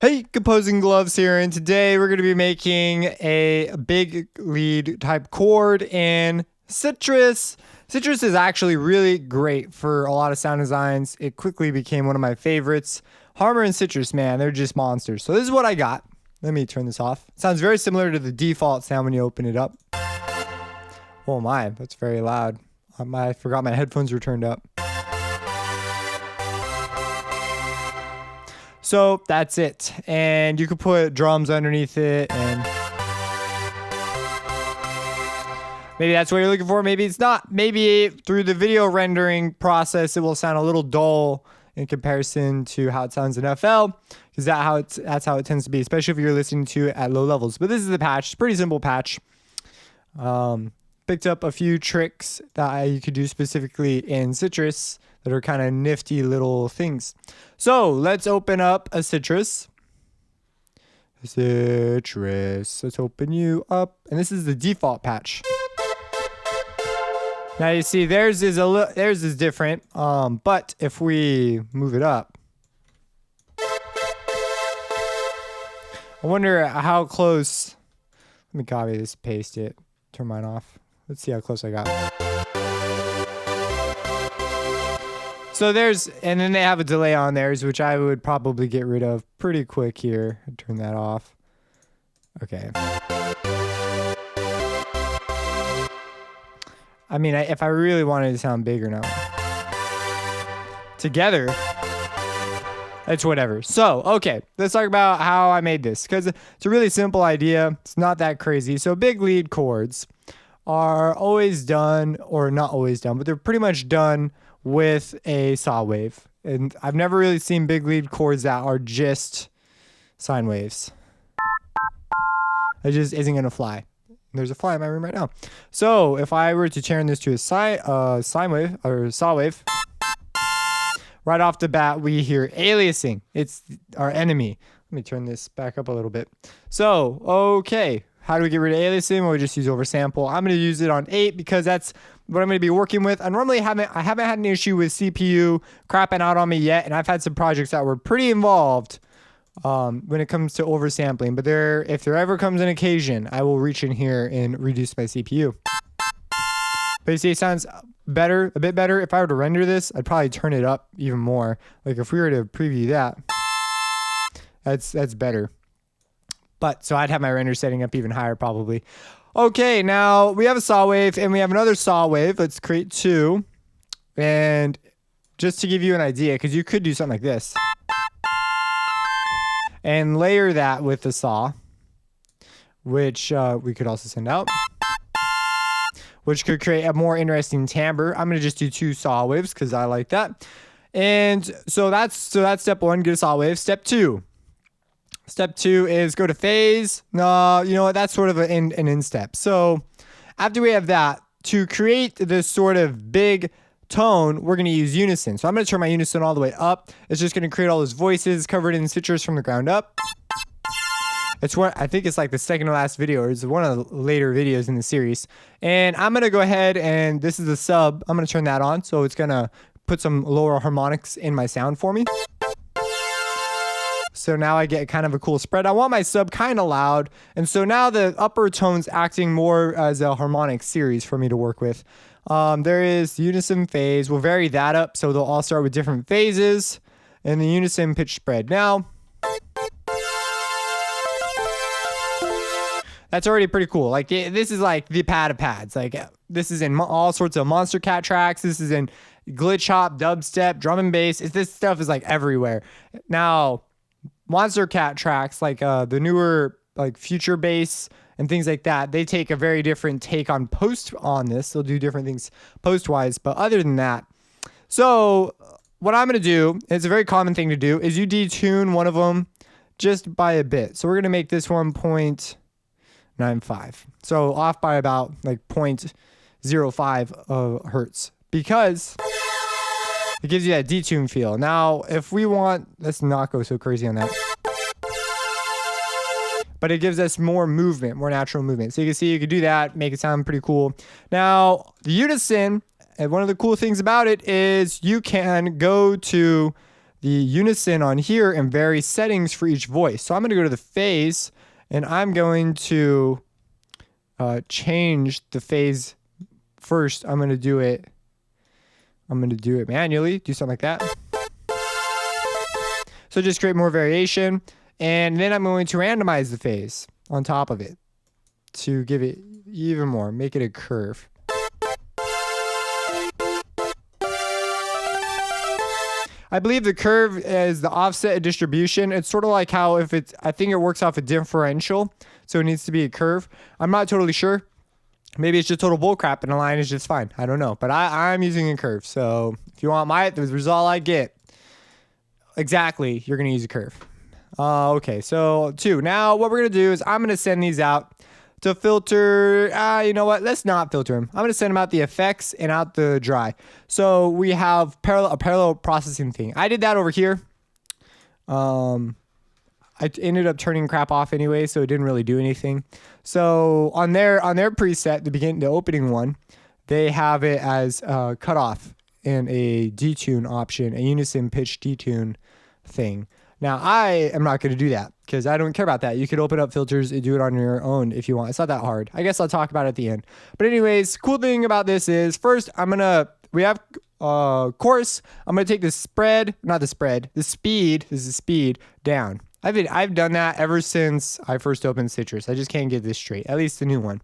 Hey, Composing Gloves here, and today we're going to be making a big lead type chord in Sytrus. Sytrus is actually really great for a lot of sound designs. It quickly became one of my favorites. Harmor and Sytrus, man, they're just monsters. So this is what I got. Let me turn this off. It sounds very similar to the default sound when you open it up. Oh my, that's very loud. I forgot my headphones were turned up. So that's it, and you could put drums underneath it, and maybe that's what you're looking for, maybe it's not. Maybe through the video rendering process it will sound a little dull in comparison to how it sounds in FL, because that's how it tends to be, especially if you're listening to it at low levels. But this is the patch. It's a pretty simple patch. Picked up a few tricks that you could do specifically in Sytrus that are kind of nifty little things. So let's open up a Sytrus. Let's open you up. And this is the default patch. Now you see theirs is different. But if we move it up, I wonder how close. Let me copy this, paste it, turn mine off. Let's see how close I got. So and then they have a delay on theirs, which I would probably get rid of pretty quick here. Turn that off. Okay. I mean, if I really wanted to sound bigger now. Together, it's whatever. So, okay, let's talk about how I made this, because it's a really simple idea. It's not that crazy. So big lead chords are always done, or not always done, but they're pretty much done with a saw wave. And I've never really seen big lead chords that are just sine waves. It just isn't gonna fly. There's a fly in my room right now. So if I were to turn this to a sine wave or saw wave, right off the bat we hear aliasing. It's our enemy. Let me turn this back up a little bit. So okay, how do we get rid of aliasing? Well, we just use oversample. I'm going to use it on 8 because that's what I'm going to be working with. I haven't had an issue with CPU crapping out on me yet, and I've had some projects that were pretty involved when it comes to oversampling. But if there ever comes an occasion, I will reach in here and reduce my CPU. But you see, it sounds better, a bit better. If I were to render this, I'd probably turn it up even more. Like if we were to preview that, that's better. But so I'd have my render setting up even higher probably. Okay, now we have a saw wave and we have another saw wave. Let's create 2. And just to give you an idea, because you could do something like this. And layer that with the saw, which we could also send out. Which could create a more interesting timbre. I'm going to just do 2 saw waves because I like that. And so that's step 1, get a saw wave. Step 2. Step 2 is go to phase. No, you know what? That's sort of an in step. So after we have that, to create this sort of big tone, we're going to use unison. So I'm going to turn my unison all the way up. It's just going to create all those voices covered in Sytrus from the ground up. It's what I think it's like the second to last video, or it's one of the later videos in the series. And I'm going to go ahead and this is the sub. I'm going to turn that on. So it's going to put some lower harmonics in my sound for me. So now I get kind of a cool spread. I want my sub kind of loud. And so now the upper tone's acting more as a harmonic series for me to work with. There is the unison phase. We'll vary that up. So they'll all start with different phases and the unison pitch spread. Now, that's already pretty cool. Like this is like the pad of pads. Like this is in all sorts of Monster Cat tracks. This is in glitch hop, dubstep, drum and bass. This stuff is like everywhere. Now, Monster Cat tracks, like the newer like future bass and things like that, they take a very different take on post on this. They'll do different things post wise, but other than that, so what I'm going to do, it's a very common thing to do, is you detune one of them just by a bit. So we're going to make this one 0.95. So off by about like 0.05 hertz, because it gives you that detune feel. Now, if we want, let's not go so crazy on that. But it gives us more movement, more natural movement. So you can see you can do that, make it sound pretty cool. Now, the unison, and one of the cool things about it is you can go to the unison on here and vary settings for each voice. So I'm going to go to the phase, and I'm going to change the phase first. I'm going to do it manually, do something like that. So just create more variation, and then I'm going to randomize the phase on top of it to give it even more, make it a curve. I believe the curve is the offset of distribution. It's sort of like how I think it works off a differential, so it needs to be a curve. I'm not totally sure. Maybe it's just total bullcrap and a line is just fine. I don't know, but I'm using a curve. So if you want the result I get, exactly, you're gonna use a curve. Okay, so 2. Now what we're gonna do is I'm gonna send these out to filter. You know what? Let's not filter them. I'm going to send them out the effects and out the dry. So we have a parallel processing thing. I did that over here. I ended up turning crap off anyway, so it didn't really do anything. So on their preset, the opening one, they have it as cutoff and a detune option, a unison pitch detune thing. Now, I am not going to do that because I don't care about that. You could open up filters and do it on your own if you want. It's not that hard. I guess I'll talk about it at the end. But anyways, cool thing about this is, first, we have course. I'm going to take the speed, this is speed, down. I've done that ever since I first opened Sytrus. I just can't get this straight, at least the new one.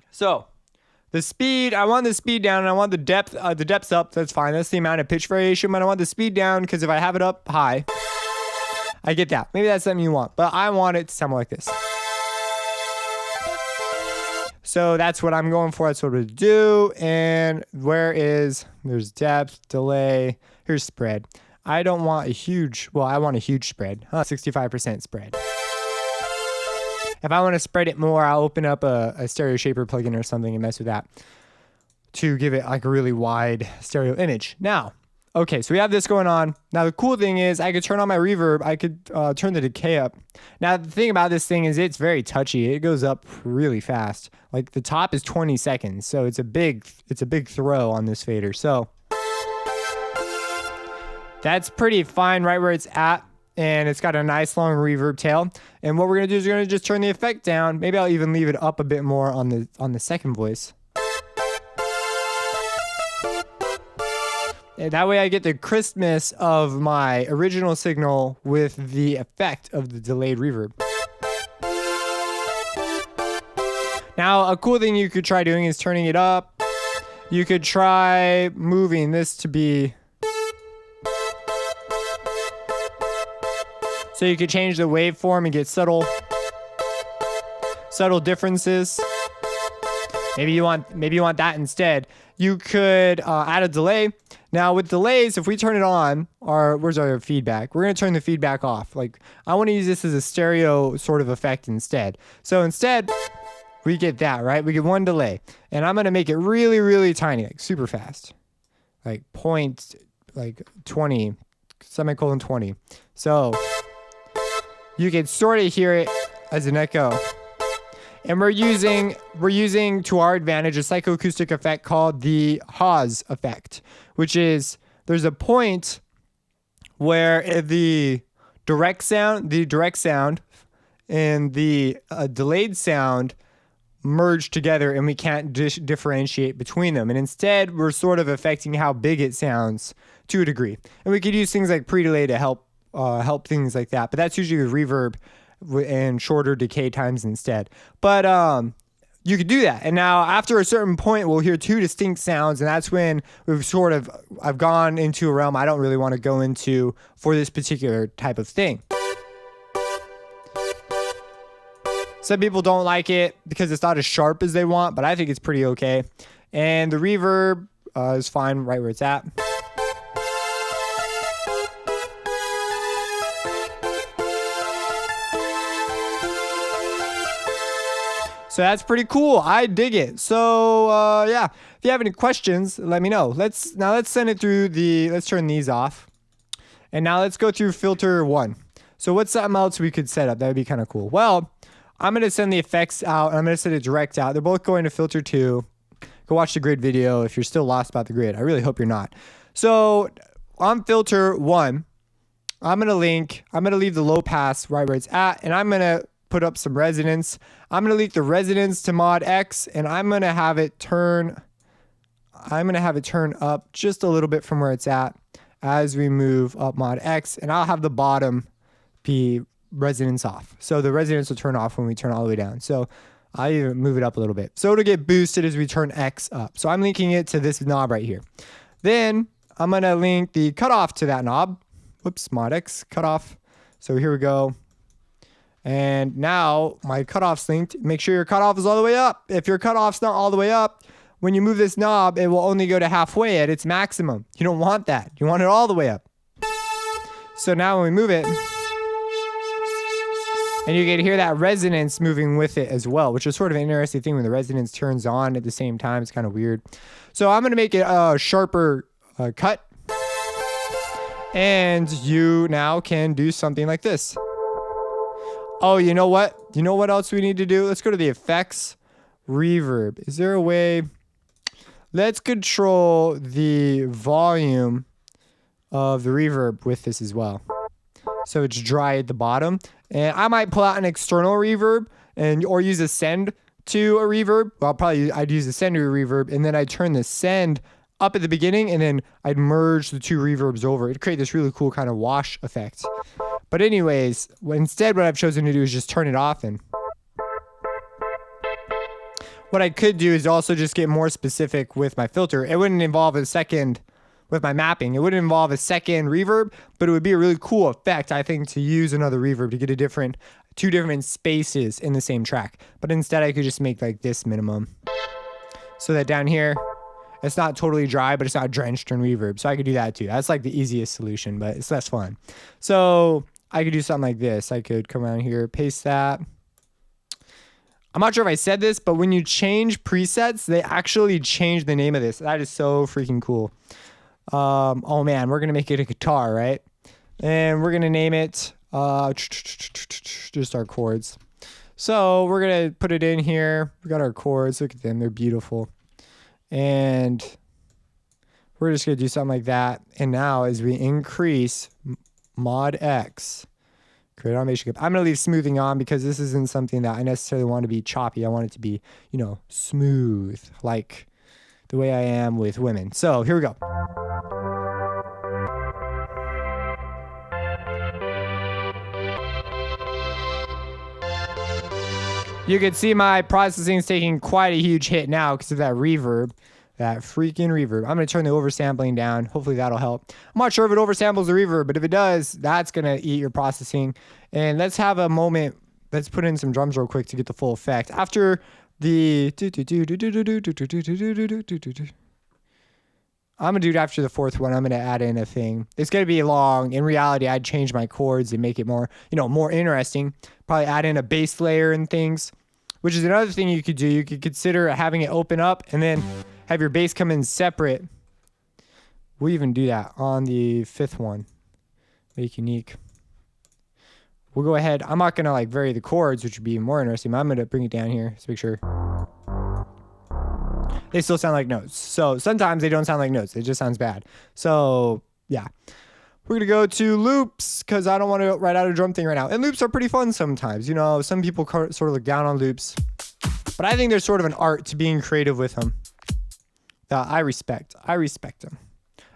So, the speed, I want the speed down, and I want the depth up. That's fine. That's the amount of pitch variation, but I want the speed down because if I have it up high, I get that. Maybe that's something you want, but I want it to sound like this. So that's what I'm going for. That's what we'll do. And there's depth, delay, here's spread. I don't want a huge, I want a huge spread. 65% spread. If I want to spread it more, I'll open up a stereo shaper plugin or something and mess with that to give it like a really wide stereo image. Now, okay, so we have this going on. Now, the cool thing is I could turn on my reverb. I could turn the decay up. Now, the thing about this thing is it's very touchy. It goes up really fast. Like the top is 20 seconds, so it's a big throw on this fader. So that's pretty fine right where it's at. And it's got a nice long reverb tail. And what we're gonna do is we're gonna just turn the effect down. Maybe I'll even leave it up a bit more on the second voice. And that way I get the crispness of my original signal with the effect of the delayed reverb. Now, a cool thing you could try doing is turning it up. You could try moving this to be... So you could change the waveform and get subtle differences. Maybe you want that instead. You could add a delay. Now with delays, if we turn it on, where's our feedback? We're gonna turn the feedback off. Like I want to use this as a stereo sort of effect instead. So instead, we get that, right? We get one delay, and I'm gonna make it really, really tiny, like super fast, like 20, semicolon 20. So you can sort of hear it as an echo. And we're using to our advantage a psychoacoustic effect called the Haas effect, which is there's a point where the direct sound and the delayed sound merge together, and we can't differentiate between them. And instead, we're sort of affecting how big it sounds to a degree. And we could use things like pre-delay to help things like that, but that's usually with reverb and shorter decay times instead. But you could do that, and now after a certain point we'll hear two distinct sounds, and that's when I've gone into a realm I don't really want to go into for this particular type of thing. Some people don't like it because it's not as sharp as they want, but I think it's pretty okay. And the reverb is fine right where it's at. So that's pretty cool. I dig it. So yeah, if you have any questions, let me know. Let's send it through let's turn these off. And now let's go through filter 1. So what's something else we could set up? That would be kind of cool. Well, I'm going to send the effects out. I'm going to send it direct out. They're both going to filter 2. Go watch the grid video if you're still lost about the grid. I really hope you're not. So on filter 1, I'm going to leave the low pass right where it's at, and I'm going to put up some resonance. I'm going to link the resonance to mod X, and I'm going to have it turn up just a little bit from where it's at as we move up mod X, and I'll have the bottom be resonance off. So the resonance will turn off when we turn all the way down. So I'll even move it up a little bit. So it'll get boosted as we turn X up. So I'm linking it to this knob right here. Then I'm going to link the cutoff to that knob. Whoops, mod X cutoff. So here we go. And now my cutoff's linked. Make sure your cutoff is all the way up. If your cutoff's not all the way up, when you move this knob, it will only go to halfway at its maximum. You don't want that. You want it all the way up. So now when we move it, and you can hear that resonance moving with it as well, which is sort of an interesting thing when the resonance turns on at the same time. It's kind of weird. So I'm going to make it a sharper cut. And you now can do something like this. Oh, you know what? You know what else we need to do? Let's go to the effects, reverb. Is there a way? Let's control the volume of the reverb with this as well. So it's dry at the bottom. And I might pull out an external reverb or use a send to a reverb. Well, I'd use a send to a reverb, and then I'd turn the send up at the beginning, and then I'd merge the two reverbs over. It'd create this really cool kind of wash effect. But anyways, instead what I've chosen to do is just turn it off. And what I could do is also just get more specific with my filter. It wouldn't involve a second, with my mapping, it wouldn't involve a second reverb, but it would be a really cool effect, I think, to use another reverb to get two different spaces in the same track. But instead I could just make like this minimum, so that down here, it's not totally dry, but it's not drenched in reverb. So I could do that too. That's like the easiest solution, but it's less fun. So I could do something like this. I could come around here, paste that. I'm not sure if I said this, but when you change presets, they actually change the name of this. That is so freaking cool. Oh man, we're going to make it a guitar, right? And we're going to name it just our chords. So we're going to put it in here. We got our chords. Look at them. They're beautiful. And we're just going to do something like that. And now as we increase mod X, create automation. I'm going to leave smoothing on because this isn't something that I necessarily want to be choppy. I want it to be, smooth, like the way I am with women. So here we go. You can see my processing is taking quite a huge hit now because of that reverb, that freaking reverb. I'm going to turn the oversampling down. Hopefully that'll help. I'm not sure if it oversamples the reverb, but if it does, that's going to eat your processing. And let's have a moment. Let's put in some drums real quick to get the full effect. After the... I'm going to do it after the fourth one. I'm going to add in a thing. It's going to be long. In reality, I'd change my chords and make it more, more interesting. Probably add in a bass layer and things, which is another thing you could do. You could consider having it open up and then have your bass come in separate. We'll even do that on the fifth one. Make unique. We'll go ahead. I'm not going to vary the chords, which would be more interesting. But I'm going to bring it down here. Let's make sure. They still sound like notes. So sometimes they don't sound like notes. It just sounds bad. So yeah, we're going to go to loops because I don't want to write out a drum thing right now. And loops are pretty fun sometimes. Some people sort of look down on loops, but I think there's sort of an art to being creative with them that I respect. I respect them.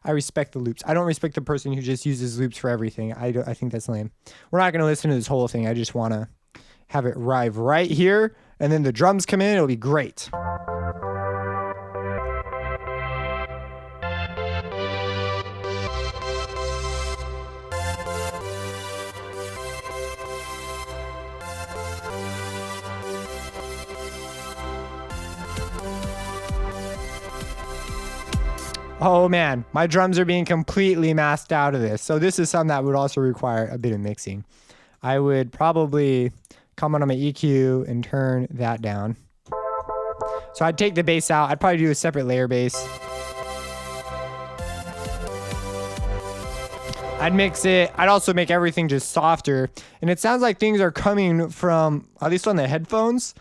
I respect the loops. I don't respect the person who just uses loops for everything. I think that's lame. We're not going to listen to this whole thing. I just want to have it arrive right here. And then the drums come in. It'll be great. Oh man, my drums are being completely masked out of this. So this is something that would also require a bit of mixing. I would probably come on my EQ and turn that down. So I'd take the bass out. I'd probably do a separate layer bass. I'd mix it. I'd also make everything just softer. And it sounds like things are coming from, at least on the headphones.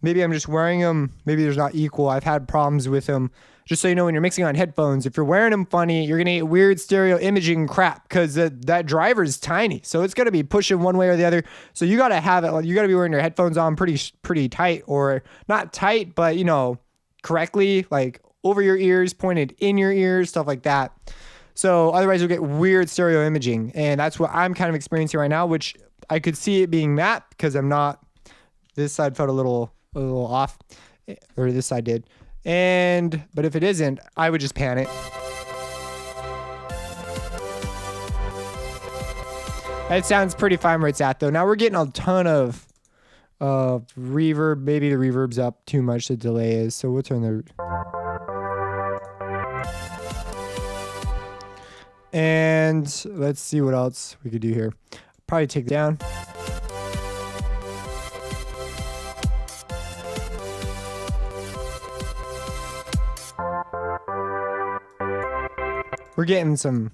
Maybe I'm just wearing them. Maybe there's not equal. I've had problems with them Just so you know, when you're mixing on headphones, if you're wearing them funny, you're going to get weird stereo imaging crap because that driver is tiny. So it's going to be pushing one way or the other. So you got to have it. You got to be wearing your headphones on pretty tight, or not tight, but, you know, correctly, like over your ears, pointed in your ears, stuff like that. So otherwise you'll get weird stereo imaging. And that's what I'm kind of experiencing right now, which I could see it being matte because I'm not, this side felt a little off, or this side did. But if it isn't, I would just pan it. It sounds pretty fine where it's at though. Now we're getting a ton of reverb. Maybe the reverb's up too much, the delay is. So we'll turn the... And let's see what else we could do here. Probably take it down. We're getting some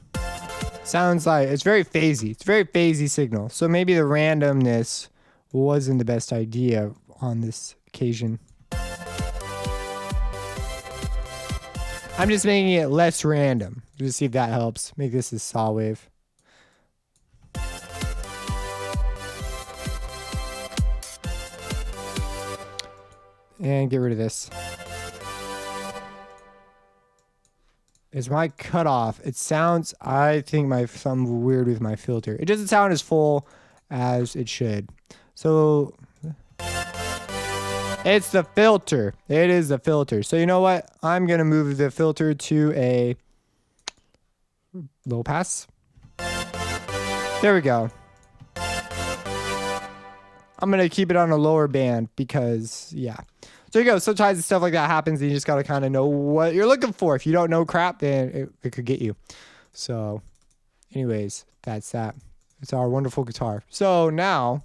sounds like it's very phasey. It's a very phasey signal. So maybe the randomness wasn't the best idea on this occasion. I'm just making it less random. Just see if that helps. Make this a saw wave. And get rid of this. Is my cutoff? It sounds, I think something weird with my filter. It doesn't sound as full as it should. So it's the filter. It is the filter. So you know what? I'm going to move the filter to a low pass. There we go. I'm going to keep it on a lower band because, yeah. So you go. Sometimes stuff like that happens and you just got to kind of know what you're looking for. If you don't know crap, then it could get you. So anyways, that's that. It's our wonderful guitar. So now...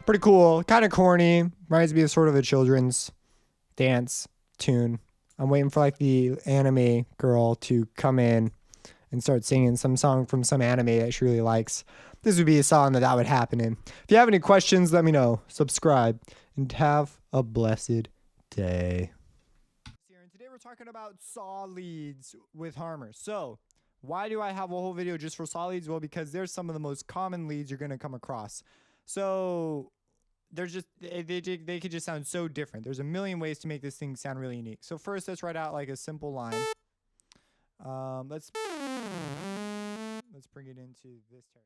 pretty cool. Kind of corny. Reminds me of sort of a children's dance tune. I'm waiting for like the anime girl to come in and start singing some song from some anime that she really likes. This would be a song that would happen in. If you have any questions, let me know. Subscribe and have a blessed day. And today we're talking about saw leads with Harmer. So why do I have a whole video just for saw leads? Well, because there's some of the most common leads you're going to come across. So there's just, they could just sound so different. There's a million ways to make this thing sound really unique. So first, let's write out like a simple line. Let's bring it into this territory.